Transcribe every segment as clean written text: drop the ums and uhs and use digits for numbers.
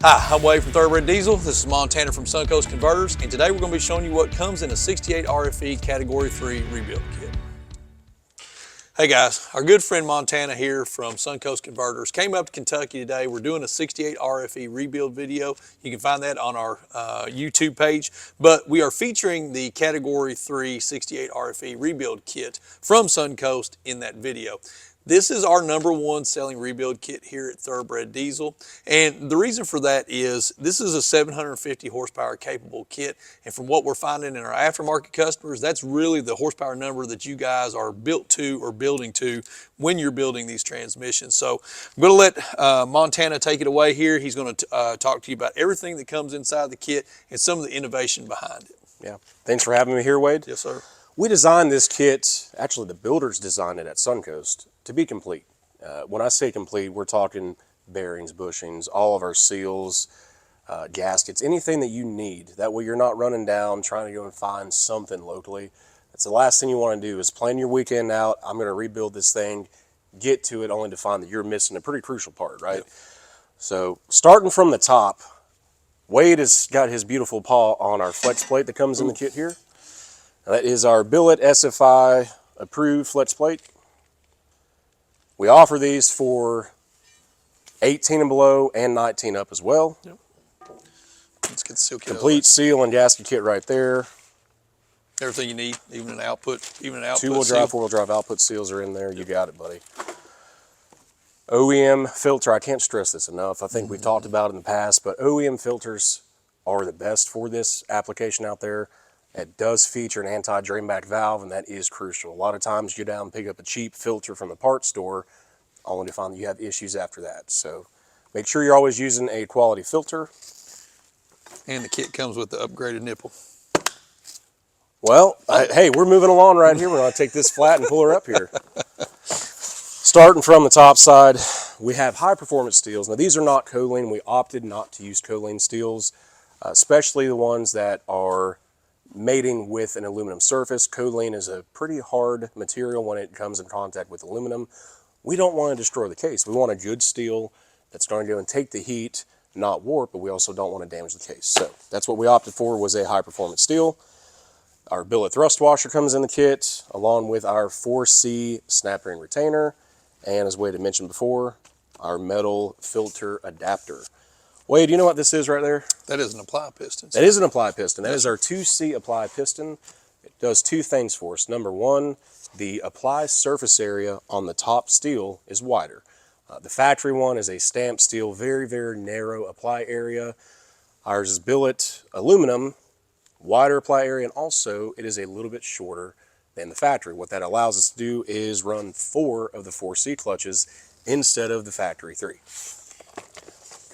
Hi, I'm Wade from Thoroughbred Diesel. This is Montana from Suncoast Converters, and today we're going to be showing you what comes in a 68 RFE Category 3 rebuild kit. Hey guys, our good friend Montana here from Suncoast Converters came up to Kentucky today. We're doing a 68 RFE rebuild video. You can find that on our YouTube page, but we are featuring the Category 3 68 RFE rebuild kit from Suncoast in that video. This is our #1 selling rebuild kit here at Thoroughbred Diesel. And the reason for that is this is a 750 horsepower capable kit. And from what we're finding in our aftermarket customers, that's really the horsepower number that you guys are built to or building to when you're building these transmissions. So I'm going to let Montana take it away here. He's going to talk to you about everything that comes inside the kit and some of the innovation behind it. Yeah, thanks for having me here, Wade. Yes, sir. We designed this kit, actually the builders designed it at Suncoast, to be complete. When I say complete, we're talking bearings, bushings, all of our seals, gaskets, anything that you need. That way you're not running down trying to go and find something locally. That's the last thing you want to do is plan your weekend out. I'm going to rebuild this thing, get to it only to find that you're missing a pretty crucial part, right? Yep. So starting from the top, Wade has got his beautiful paw on our flex plate that comes in the kit here. That is our billet SFI approved flex plate. We offer these for 18 and below and 19 up as well. Yep. Let's get the seal kit. Complete seal and gasket kit right there. Everything you need, even an output Two-wheel drive, four-wheel drive output seals are in there. You got it, buddy. OEM filter, I can't stress this enough. I think we talked about it in the past, but OEM filters are the best for this application out there. It does feature an anti-drainback valve, and that is crucial. A lot of times you go down and pick up a cheap filter from the parts store, only to find that you have issues after that. So make sure you're always using a quality filter. And the kit comes with the upgraded nipple. Well, hey, we're moving along right here. We're going to take this flat and pull her up here. Starting from the top side, we have high-performance steels. Now, these are not choline. We opted not to use choline steels, especially the ones that are mating with an aluminum surface. Choline is a pretty hard material when it comes in contact with aluminum. We don't want to destroy the case. We want a good steel that's going to go and take the heat, not warp, but we also don't want to damage the case. So that's what we opted for, was a high-performance steel. Our billet thrust washer comes in the kit, along with our 4C snap ring retainer, and as Wade had mentioned before, our metal filter adapter. Wade, do you know what this is right there? That is an apply piston. That is an apply piston. That is our 2C apply piston. It does two things for us. Number one, the apply surface area on the top steel is wider. The factory one is a stamped steel, very, very narrow apply area. Ours is billet aluminum, wider apply area, and also it is a little bit shorter than the factory. What that allows us to do is run 4 of the 4C clutches instead of the factory 3.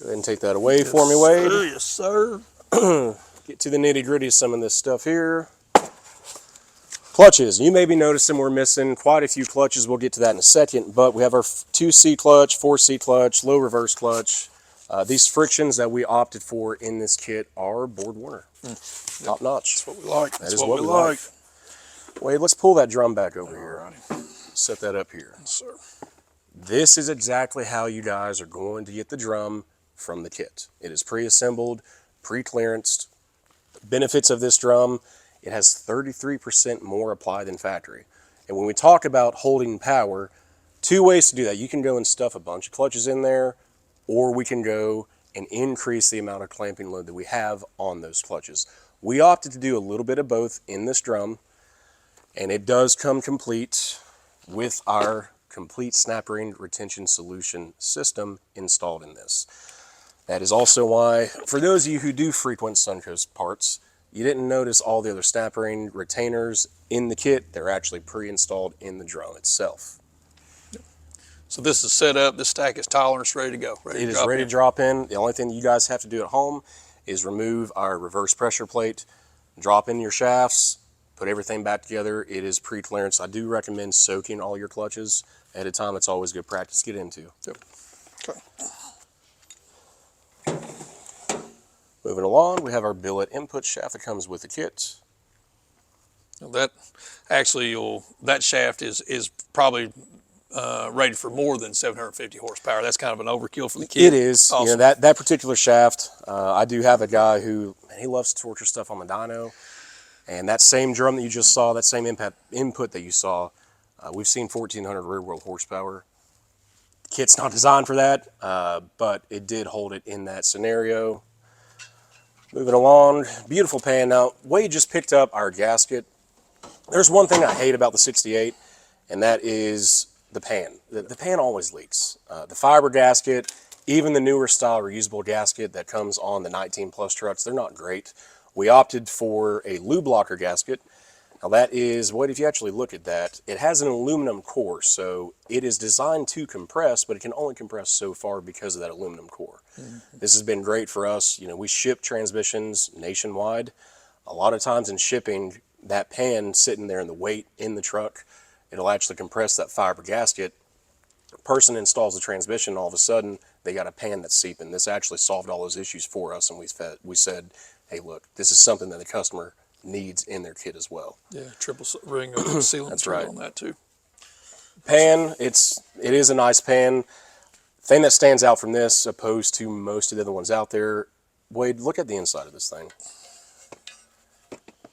Go ahead and take that away for me, Wade. Yes, sir. Get to the nitty-gritty of some of this stuff here. Clutches. You may be noticing we're missing quite a few clutches. We'll get to that in a second, but we have our 2C clutch, 4C clutch, low reverse clutch. These frictions that we opted for in this kit are Board Warner. Top notch. That's what we like. That is what we like. Wade, let's pull that drum back over here. Set that up here. Yes, sir. This is exactly how you guys are going to get the drum from the kit. It is pre-assembled, pre-clearanced. The benefits of this drum, it has 33% more apply than factory. And when we talk about holding power, 2 ways to do that. You can go and stuff a bunch of clutches in there, or we can go and increase the amount of clamping load that we have on those clutches. We opted to do a little bit of both in this drum, and it does come complete with our complete snap ring retention solution system installed in this. That is also why, for those of you who do frequent Suncoast parts, you didn't notice all the other snap ring retainers in the kit. They're actually pre-installed in the drum itself. So this is set up, this stack is tolerance, ready to go. It is ready to drop in. The only thing you guys have to do at home is remove our reverse pressure plate, drop in your shafts, put everything back together. It is pre-clearance. I do recommend soaking all your clutches at a time. It's always good practice to get into. Yep. Okay. Moving along, we have our billet input shaft that comes with the kit. That actually, that shaft is probably rated for more than 750 horsepower. That's kind of an overkill for the kid. It is. Awesome. You know, that particular shaft, I do have a guy who, man, he loves to torture stuff on the dyno. And that same drum that you just saw, that same input that you saw, we've seen 1,400 rear wheel horsepower. The kit's not designed for that, but it did hold it in that scenario. Moving along, beautiful pan. Now, Wade just picked up our gasket. There's one thing I hate about the 68, and that is the pan. The pan always leaks. The fiber gasket, even the newer style reusable gasket that comes on the 19 plus trucks, they're not great. We opted for a lube blocker gasket. Now that is, what if you actually look at that, it has an aluminum core, so it is designed to compress, but it can only compress so far because of that aluminum core. Mm-hmm. This has been great for us. You know, we ship transmissions nationwide. A lot of times in shipping, that pan sitting there and the weight in the truck, it'll actually compress that fiber gasket. Person installs the transmission, all of a sudden they got a pan that's seeping. This actually solved all those issues for us, and we said, hey, look, this is something that the customer needs in their kit as well. Yeah, triple ring of sealant. That's right. On that too. Pan, it is a nice pan. Thing that stands out from this, opposed to most of the other ones out there, Wade, look at the inside of this thing.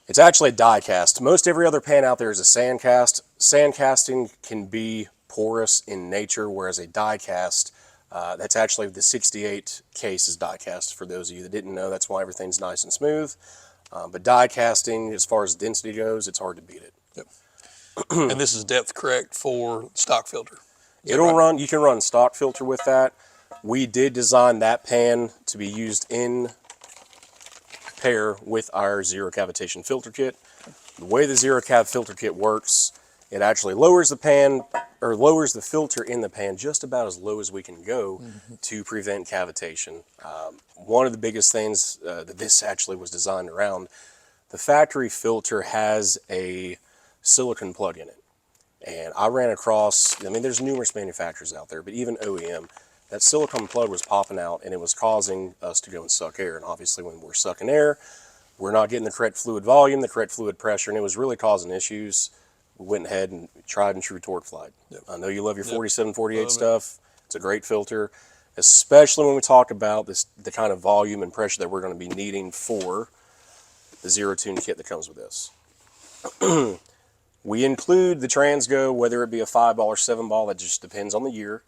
It's actually a die cast. Most every other pan out there is a sand cast. Sand casting can be porous in nature, whereas a die cast, that's actually the 68 case is die cast. For those of you that didn't know, that's why everything's nice and smooth. But die casting, as far as density goes, it's hard to beat it. Yep. And this is depth correct for stock filter. It'll run. You can run stock filter with that. We did design that pan to be used in pair with our zero cavitation filter kit. The way the zero cav filter kit works, it actually lowers the pan, or lowers the filter in the pan just about as low as we can go to prevent cavitation. One of the biggest things that this actually was designed around, the factory filter has a silicone plug in it. And I ran across, I mean, there's numerous manufacturers out there, but even OEM, that silicone plug was popping out and it was causing us to go and suck air. And obviously when we're sucking air, we're not getting the correct fluid volume, the correct fluid pressure, and it was really causing issues. We went ahead and tried and true Torqueflite. Yep. I know you love your 47, 48 stuff. It's a great filter, especially when we talk about the kind of volume and pressure that we're going to be needing for the zero tune kit that comes with this. We include the Transgo, whether it be a 5-ball or 7-ball, that just depends on the year.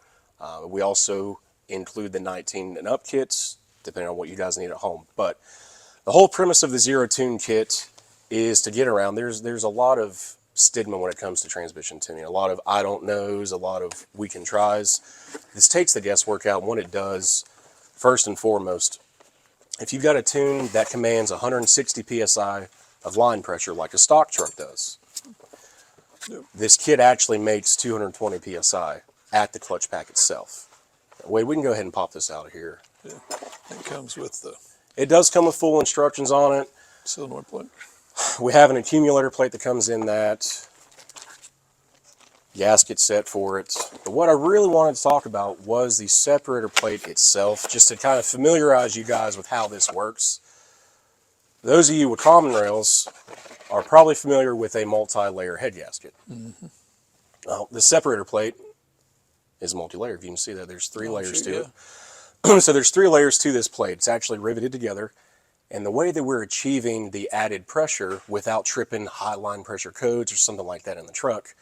We also include the 19 and up kits, depending on what you guys need at home. But the whole premise of the zero tune kit is to get around. There's a lot of stigma when it comes to transmission tuning. A lot of I don't knows, a lot of we can tries. This takes the guesswork out. And what it does, first and foremost, if you've got a tune that commands 160 psi of line pressure like a stock truck does, this kit actually makes 220 psi at the clutch pack itself. Wade, we can go ahead and pop this out of here. Yeah, it comes with the... It does come with full instructions on it. Solenoid plate. We have an accumulator plate that comes in that. Gasket set for it. But what I really wanted to talk about was the separator plate itself, just to kind of familiarize you guys with how this works. Those of you with common rails are probably familiar with a multi-layer head gasket. Mm-hmm. Well, the separator plate is multi-layered. You can see that there's three layers to it. So there's 3 layers to this plate. It's actually riveted together. And the way that we're achieving the added pressure without tripping high line pressure codes or something like that in the truck,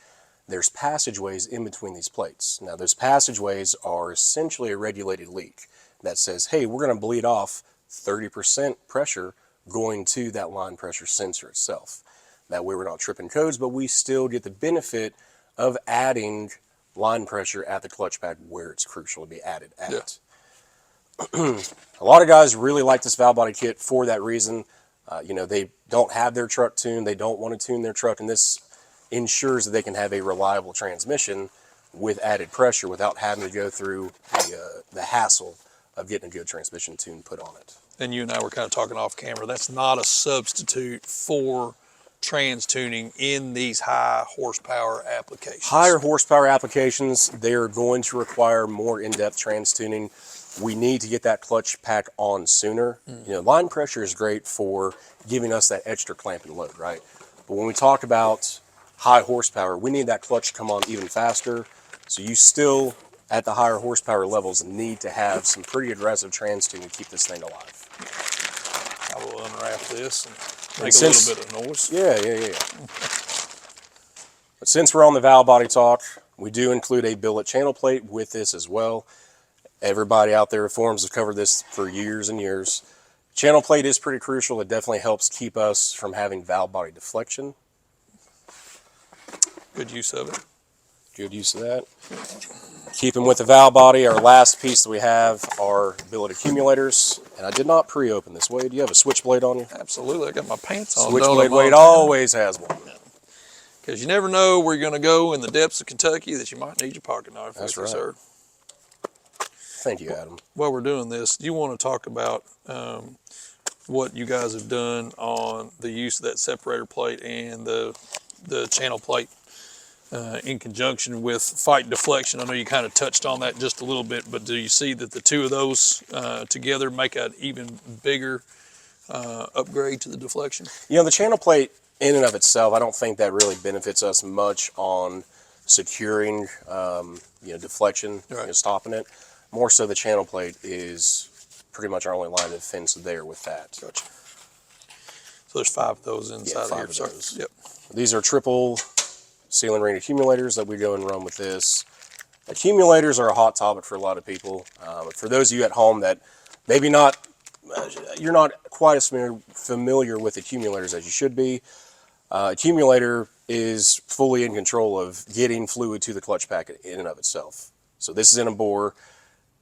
there's passageways in between these plates. Now those passageways are essentially a regulated leak that says, hey, we're going to bleed off 30% pressure going to that line pressure sensor itself. That way we're not tripping codes, but we still get the benefit of adding line pressure at the clutch pad where it's crucial to be added at. Yeah. A lot of guys really like this valve body kit for that reason. You know, they don't have their truck tuned, they don't want to tune their truck, and this ensures that they can have a reliable transmission with added pressure without having to go through the hassle of getting a good transmission tune put on it. And you and I were kind of talking off camera, that's not a substitute for trans tuning in these high horsepower applications. Higher horsepower applications, they're going to require more in-depth trans tuning. We need to get that clutch pack on sooner. You know, line pressure is great for giving us that extra clamping load, right? But when we talk about high horsepower, we need that clutch to come on even faster. So you still, at the higher horsepower levels, need to have some pretty aggressive trans tune to keep this thing alive. I will unwrap this and make And a little bit of noise. Yeah. But since we're on the valve body talk, we do include a billet channel plate with this as well. Everybody out there at forums have covered this for years and years. Channel plate is pretty crucial. It definitely helps keep us from having valve body deflection. Good use of it. Good use of that. Keeping with the valve body, our last piece that we have are billet accumulators. And I did not pre-open this. Wade, do you have a switchblade on you? Absolutely. I got my pants on. Switchblade Wade always has one. Because you never know where you're going to go in the depths of Kentucky that you might need your pocket knife. That's right, right. Sir. Thank you, Adam. While we're doing this, do you want to talk about what you guys have done on the use of that separator plate and the channel plate in conjunction with fight deflection? I know you kind of touched on that just a little bit, but do you see that the two of those together make an even bigger upgrade to the deflection? You know, the channel plate in and of itself, I don't think that really benefits us much on securing, deflection, Right. Stopping it. More so the channel plate is pretty much our only line of defense there with that. Gotcha. So there's 5 of those inside five here. of Sorry. those. Yep. These are triple sealing ring accumulators that we go and run with this. Accumulators are a hot topic for a lot of people. But for those of you at home that maybe you're not quite as familiar with accumulators as you should be, accumulator is fully in control of getting fluid to the clutch pack in and of itself. So this is in a bore.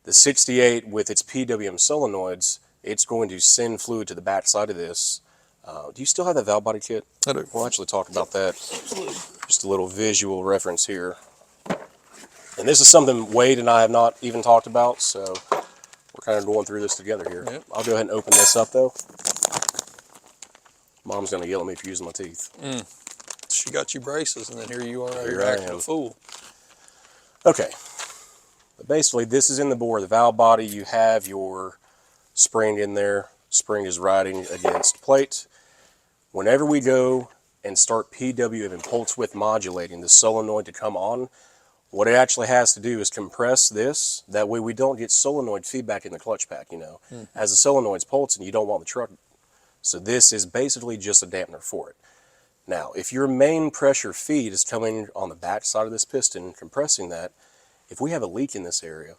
The 68 with its PWM solenoids, it's going to send fluid to the back side of this. Do you still have that valve body kit? I do. We'll actually talk about that. Just a little visual reference here. And this is something Wade and I have not even talked about, so we're kind of going through this together here. Yep. I'll go ahead and open this up though. Mom's going to yell at me for using my teeth. She got you braces, and then here you are, Here you're I acting am. a fool. Okay. But basically, this is in the bore. The valve body, you have your spring in there. Spring is riding against plate. Whenever we go and start PWM and pulse width modulating the solenoid to come on, what it actually has to do is compress this. That way we don't get solenoid feedback in the clutch pack, As the solenoid's pulsing, you don't want the truck. So this is basically just a dampener for it. Now, if your main pressure feed is coming on the back side of this piston, compressing that, if we have a leak in this area,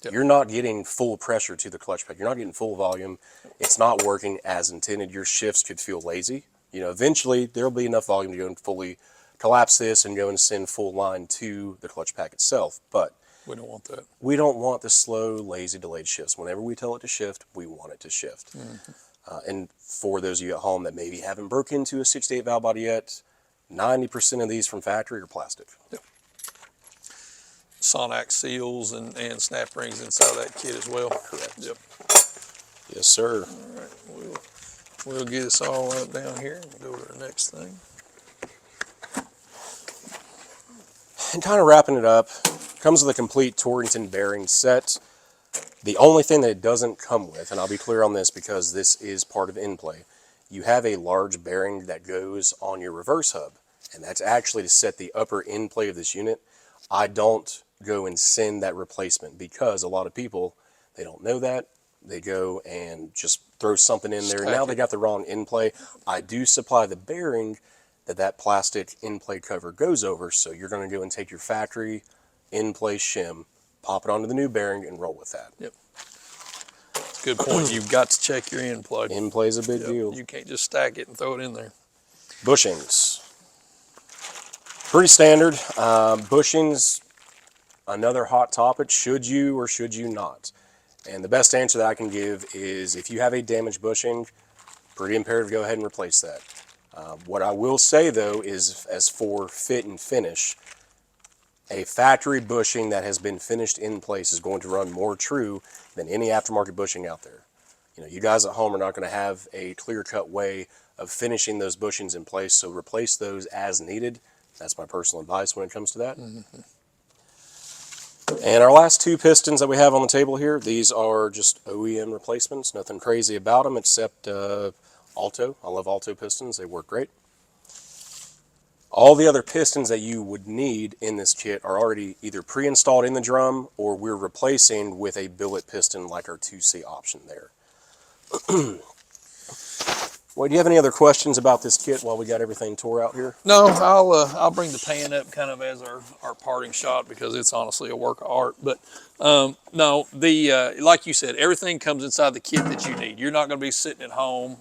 Yep. You're not getting full pressure to the clutch pack. You're not getting full volume. It's not working as intended. Your shifts could feel lazy. Eventually there'll be enough volume to go and fully collapse this and go and send full line to the clutch pack itself. But we don't want that. We don't want the slow, lazy, delayed shifts. Whenever we tell it to shift, we want it to shift. And for those of you at home that maybe haven't broke into a 68 valve body yet, 90% of these from factory are plastic. Yep. Sonax seals and snap rings inside of that kit as well. Correct. Yep. Yes, sir. All right, we'll get this all up down here and go to the next thing. And kind of wrapping it up, comes with a complete Torrington bearing set. The only thing that it doesn't come with, and I'll be clear on this because this is part of in-play, you have a large bearing that goes on your reverse hub, and that's actually to set the upper in-play of this unit. I don't go and send that replacement because a lot of people, they don't know that. They go and just throw something in there. Now they got the wrong in-play. I do supply the bearing that plastic in-play cover goes over, so you're going to go and take your factory in-play shim, pop it onto the new bearing, and roll with that. Yep. That's a good point. You've got to check your in-play. In-play is a big deal. You can't just stack it and throw it in there. Bushings. Pretty standard. Bushings, another hot topic. Should you or should you not? And the best answer that I can give is if you have a damaged bushing, pretty imperative to go ahead and replace that. What I will say though is, as for fit and finish, a factory bushing that has been finished in place is going to run more true than any aftermarket bushing out there. You guys at home are not going to have a clear-cut way of finishing those bushings in place, so replace those as needed. That's my personal advice when it comes to that. And our last two pistons that we have on the table here, these are just OEM replacements. Nothing crazy about them except Alto. I love Alto pistons. They work great. All the other pistons that you would need in this kit are already either pre-installed in the drum or we're replacing with a billet piston like our 2C option there. Well, do you have any other questions about this kit while we got everything tore out here? No, I'll bring the pan up kind of as our parting shot because it's honestly a work of art. But no, like you said, everything comes inside the kit that you need. You're not going to be sitting at home,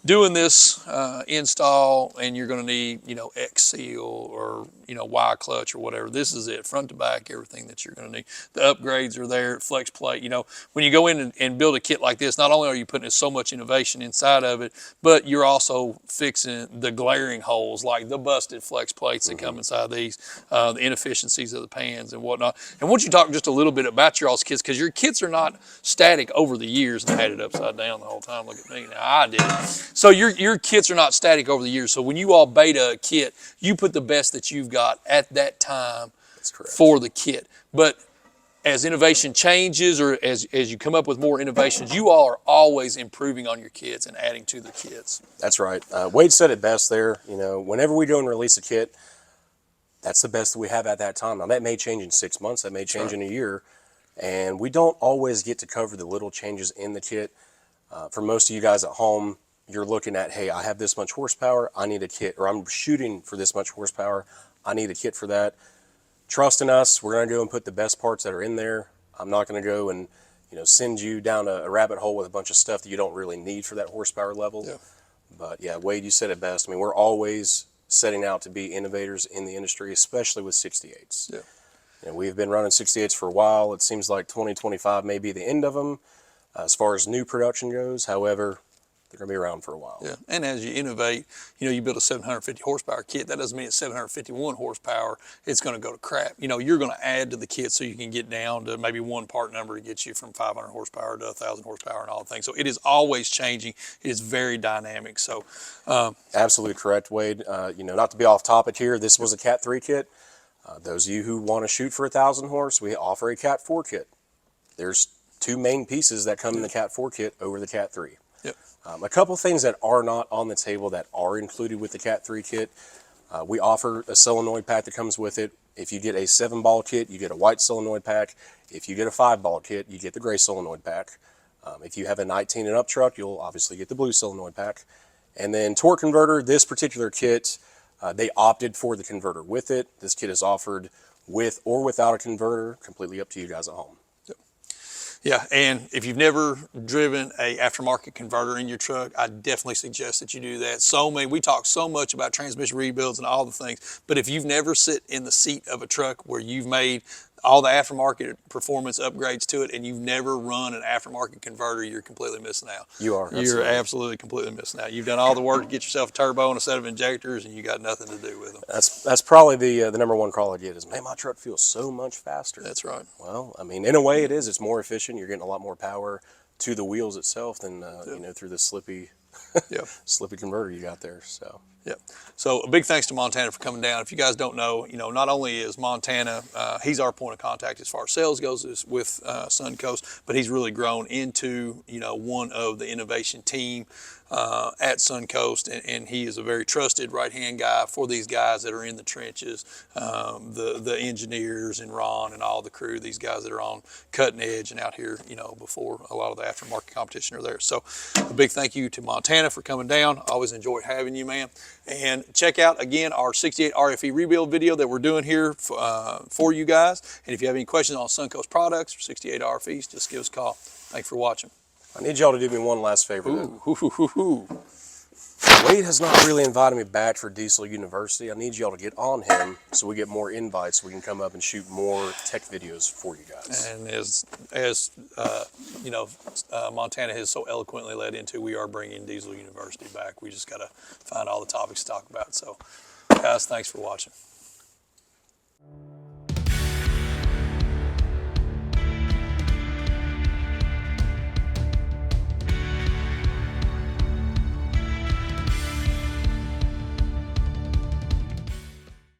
doing this install, and you're going to need, X seal or Y clutch or whatever. This is it, front to back, everything that you're going to need. The upgrades are there, flex plate. When you go in and build a kit like this, not only are you putting so much innovation inside of it, but you're also fixing the glaring holes like the busted flex plates that come inside these, the inefficiencies of the pans and whatnot. And once you talk just a little bit about your all's kits, because your kits are not static over the years. And I had it upside down the whole time. Look at me. Now I did it. So your kits are not static over the years. So when you all beta a kit, you put the best that you've got at that time for the kit. But as innovation changes or as you come up with more innovations, you all are always improving on your kits and adding to the kits. That's right. Wade said it best there. Whenever we go and release a kit, that's the best that we have at that time. Now, that may change in 6 months. That may change in a year. And we don't always get to cover the little changes in the kit. For most of you guys at home, you're looking at, hey, I have this much horsepower, I need a kit, or I'm shooting for this much horsepower, I need a kit for that. Trust in us, we're going to go and put the best parts that are in there. I'm not going to go and send you down a rabbit hole with a bunch of stuff that you don't really need for that horsepower level. Yeah. But yeah, Wade, you said it best. I mean, we're always setting out to be innovators in the industry, especially with 68s. Yeah. We've been running 68s for a while. It seems like 2025 may be the end of them as far as new production goes. However, they're going to be around for a while. Yeah, and as you innovate, you build a 750 horsepower kit. That doesn't mean it's 751 horsepower. It's going to go to crap. You're going to add to the kit so you can get down to maybe one part number to get you from 500 horsepower to 1,000 horsepower and all the things. So it is always changing. It is very dynamic. So, absolutely correct, Wade. Not to be off topic here, this was a Cat 3 kit. Those of you who want to shoot for 1,000 horse, we offer a Cat 4 kit. There's two main pieces that come in the Cat 4 kit over the Cat 3. Yep. A couple things that are not on the table that are included with the Cat 3 kit. We offer a solenoid pack that comes with it. If you get a 7-ball kit, you get a white solenoid pack. If you get a 5-ball kit, you get the gray solenoid pack. If you have a 19 and up truck, you'll obviously get the blue solenoid pack. And then torque converter, this particular kit, they opted for the converter with it. This kit is offered with or without a converter, completely up to you guys at home. Yeah, and if you've never driven a aftermarket converter in your truck, I definitely suggest that you do that. We talk so much about transmission rebuilds and all the things, but if you've never sit in the seat of a truck where you've made all the aftermarket performance upgrades to it and you've never run an aftermarket converter, you're completely missing out. You are. You're absolutely completely missing out. You've done all the work to get yourself a turbo and a set of injectors and you got nothing to do with them. That's probably the number one call I get is, man, my truck feels so much faster. That's right. Well, I mean, in a way it is. It's more efficient. You're getting a lot more power to the wheels itself than, through the slippy converter you got there. So. Yeah. So a big thanks to Montana for coming down. If you guys don't know, not only is Montana, he's our point of contact as far as sales goes with Suncoast, but he's really grown into, one of the innovation team at Suncoast, and he is a very trusted right-hand guy for these guys that are in the trenches, the engineers and Ron and all the crew, these guys that are on cutting edge and out here, before a lot of the aftermarket competition are there. So a big thank you to Montana for coming down. Always enjoyed having you, man. And check out, again, our 68 RFE rebuild video that we're doing here for you guys. And if you have any questions on Suncoast products or 68 RFEs, just give us a call. Thanks for watching. I need y'all to do me one last favor. Wade has not really invited me back for Diesel University. I need y'all to get on him so we get more invites so we can come up and shoot more tech videos for you guys. And as Montana has so eloquently led into, we are bringing Diesel University back. We just got to find all the topics to talk about. So, guys, thanks for watching.